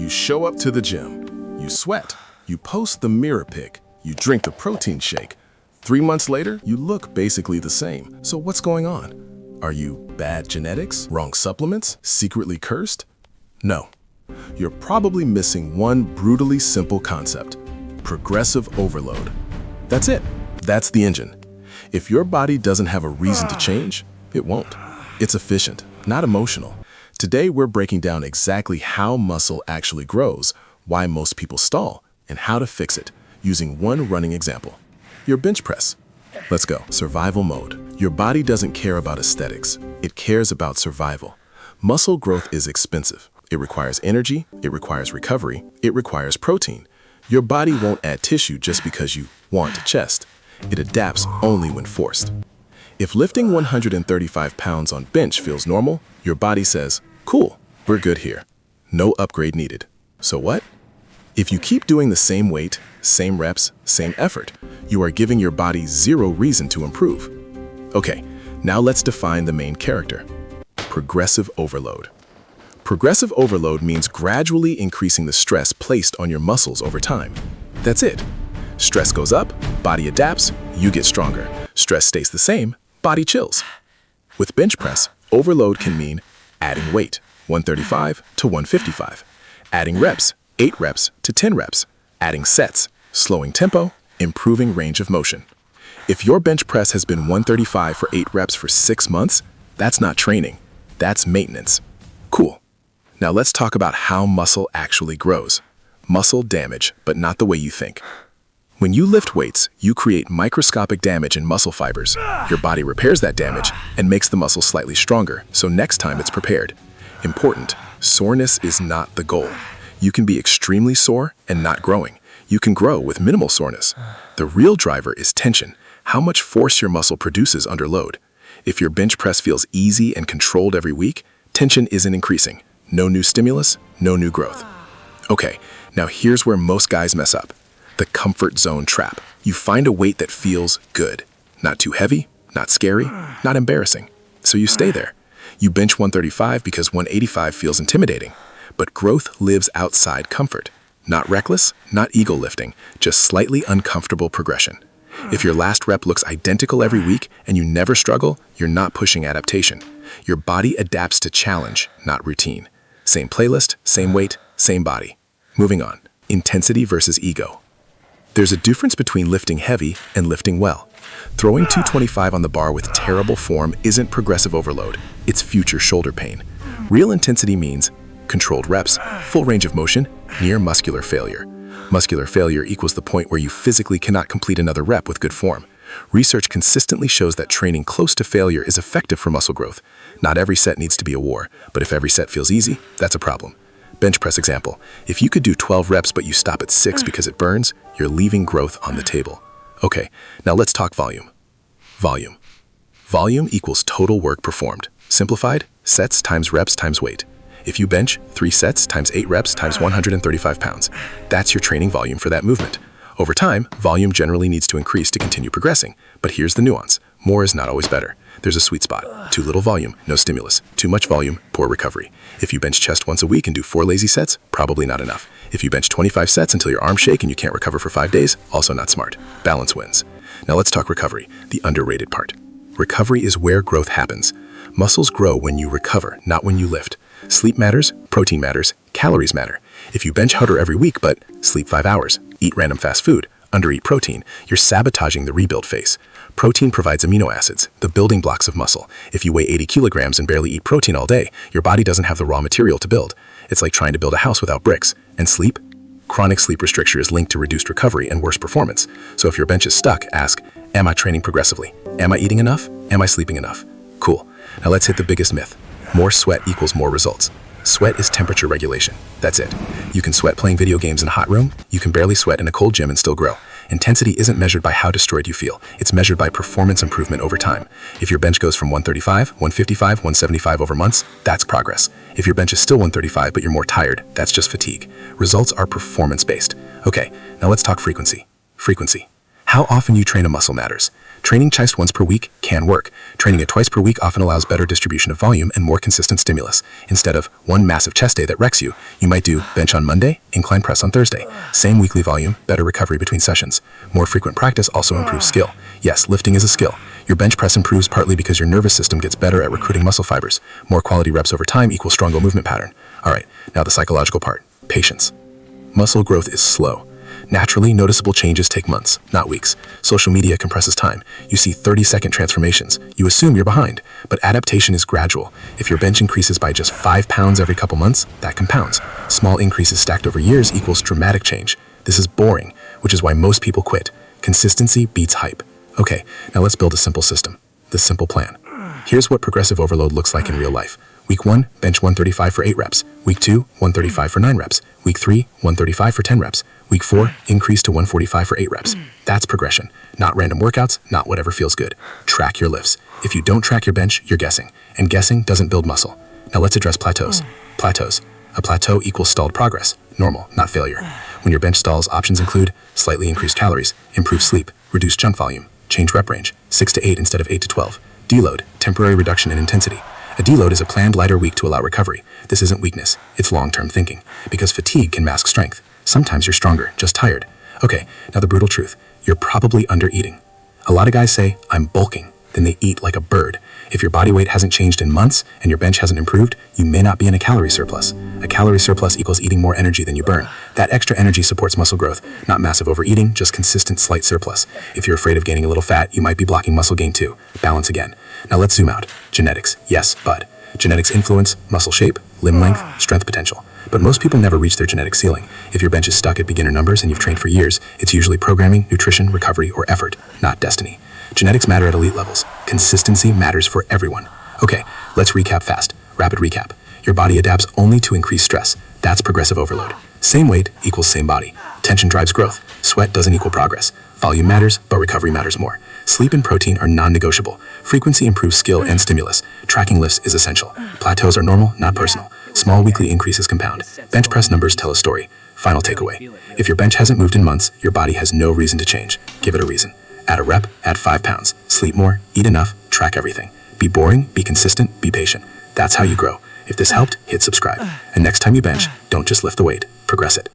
You show up to the gym. You sweat. You post the mirror pic. You drink the protein shake. 3 months later, you look basically the same. So what's going on? Are you bad genetics? Wrong supplements? Secretly cursed? No. You're probably missing one brutally simple concept: progressive overload. That's it. That's the engine. If your body doesn't have a reason to change, it won't. It's efficient, not emotional. Today, we're breaking down exactly how muscle actually grows, why most people stall, and how to fix it, using one running example: your bench press. Let's go. Survival mode. Your body doesn't care about aesthetics. It cares about survival. Muscle growth is expensive. It requires energy, it requires recovery, it requires protein. Your body won't add tissue just because you want a chest. It adapts only when forced. If lifting 135 pounds on bench feels normal, your body says, cool, we're good here. No upgrade needed. So what? If you keep doing the same weight, same reps, same effort, you are giving your body zero reason to improve. Okay, now let's define the main character: progressive overload. Progressive overload means gradually increasing the stress placed on your muscles over time. That's it. Stress goes up, body adapts, you get stronger. Stress stays the same, body chills. With bench press, overload can mean adding weight, 135 to 155, adding reps, 8 reps to 10 reps, adding sets, slowing tempo, improving range of motion. If your bench press has been 135 for 8 reps for 6 months, that's not training, that's maintenance. Cool. Now let's talk about how muscle actually grows. Muscle damage, but not the way you think. When you lift weights, you create microscopic damage in muscle fibers. Your body repairs that damage and makes the muscle slightly stronger, so next time it's prepared. Important: soreness is not the goal. You can be extremely sore and not growing. You can grow with minimal soreness. The real driver is tension, how much force your muscle produces under load. If your bench press feels easy and controlled every week, tension isn't increasing. No new stimulus, no new growth. Okay, now here's where most guys mess up: the comfort zone trap. You find a weight that feels good. Not too heavy, not scary, not embarrassing. So you stay there. You bench 135 because 185 feels intimidating. But growth lives outside comfort. Not reckless, not ego lifting, just slightly uncomfortable progression. If your last rep looks identical every week and you never struggle, you're not pushing adaptation. Your body adapts to challenge, not routine. Same playlist, same weight, same body. Moving on. Intensity versus ego. There's a difference between lifting heavy and lifting well. Throwing 225 on the bar with terrible form isn't progressive overload. It's future shoulder pain. Real intensity means controlled reps, full range of motion, near muscular failure. Muscular failure equals the point where you physically cannot complete another rep with good form. Research consistently shows that training close to failure is effective for muscle growth. Not every set needs to be a war, but if every set feels easy, that's a problem. Bench press example: if you could do 12 reps but you stop at 6 because it burns, you're leaving growth on the table. Okay, now let's talk volume. Volume. Volume equals total work performed. Simplified: sets times reps times weight. If you bench 3 sets times 8 reps times 135 pounds, that's your training volume for that movement. Over time, volume generally needs to increase to continue progressing. But here's the nuance: more is not always better. There's a sweet spot. Too little volume, no stimulus. Too much volume, poor recovery. If you bench chest once a week and do 4 lazy sets, probably not enough. If you bench 25 sets until your arms shake and you can't recover for 5 days, also not smart. Balance wins. Now let's talk recovery, the underrated part. Recovery is where growth happens. Muscles grow when you recover, not when you lift. Sleep matters, protein matters, calories matter. If you bench harder every week but sleep 5 hours, eat random fast food, undereat protein, you're sabotaging the rebuild phase. Protein provides amino acids, the building blocks of muscle. If you weigh 80 kilograms and barely eat protein all day, your body doesn't have the raw material to build. It's like trying to build a house without bricks. And sleep? Chronic sleep restriction is linked to reduced recovery and worse performance. So if your bench is stuck, ask, am I training progressively? Am I eating enough? Am I sleeping enough? Cool. Now let's hit the biggest myth. More sweat equals more results. Sweat is temperature regulation. That's it. You can sweat playing video games in a hot room. You can barely sweat in a cold gym and still grow. Intensity isn't measured by how destroyed you feel. It's measured by performance improvement over time. If your bench goes from 135, 155, 175 over months, that's progress. If your bench is still 135 but you're more tired, that's just fatigue. Results are performance-based. Okay, now let's talk frequency. Frequency. How often you train a muscle matters. Training chest once per week can work. Training it twice per week often allows better distribution of volume and more consistent stimulus. Instead of one massive chest day that wrecks you, you might do bench on Monday, incline press on Thursday. Same weekly volume, better recovery between sessions. More frequent practice also improves skill. Yes, lifting is a skill. Your bench press improves partly because your nervous system gets better at recruiting muscle fibers. More quality reps over time equals stronger movement pattern. All right, now the psychological part. Patience. Muscle growth is slow. Naturally, noticeable changes take months, not weeks. Social media compresses time. You see 30-second transformations. You assume you're behind, but adaptation is gradual. If your bench increases by just 5 pounds every couple months, that compounds. Small increases stacked over years equals dramatic change. This is boring, which is why most people quit. Consistency beats hype. Okay, now let's build a simple system. The simple plan. Here's what progressive overload looks like in real life. Week 1, bench 135 for 8 reps. Week 2, 135 for 9 reps. Week 3, 135 for 10 reps. Week 4, increase to 145 for 8 reps. That's progression. Not random workouts, not whatever feels good. Track your lifts. If you don't track your bench, you're guessing. And guessing doesn't build muscle. Now let's address plateaus. Plateaus. A plateau equals stalled progress. Normal, not failure. When your bench stalls, options include slightly increased calories, improved sleep, reduced jump volume, change rep range, 6 to 8 instead of 8 to 12. Deload, temporary reduction in intensity. A deload is a planned lighter week to allow recovery. This isn't weakness, it's long-term thinking. Because fatigue can mask strength. Sometimes you're stronger, just tired. Okay, now the brutal truth. You're probably under-eating. A lot of guys say, I'm bulking. Then they eat like a bird. If your body weight hasn't changed in months and your bench hasn't improved, you may not be in a calorie surplus. A calorie surplus equals eating more energy than you burn. That extra energy supports muscle growth, not massive overeating, just consistent slight surplus. If you're afraid of gaining a little fat, you might be blocking muscle gain too. Balance again. Now let's zoom out. Genetics, yes, but genetics influence muscle shape, limb length, strength potential. But most people never reach their genetic ceiling. If your bench is stuck at beginner numbers and you've trained for years, it's usually programming, nutrition, recovery, or effort, not destiny. Genetics matter at elite levels. Consistency matters for everyone. Okay, let's recap fast. Rapid recap. Your body adapts only to increase stress. That's progressive overload. Same weight equals same body. Tension drives growth. Sweat doesn't equal progress. Volume matters, but recovery matters more. Sleep and protein are non-negotiable. Frequency improves skill and stimulus. Tracking lifts is essential. Plateaus are normal, not personal. Small weekly increases compound. Bench press numbers tell a story. Final takeaway. If your bench hasn't moved in months, your body has no reason to change. Give it a reason. Add a rep, add 5 pounds. Sleep more, eat enough, track everything. Be boring, be consistent, be patient. That's how you grow. If this helped, hit subscribe. And next time you bench, don't just lift the weight, progress it.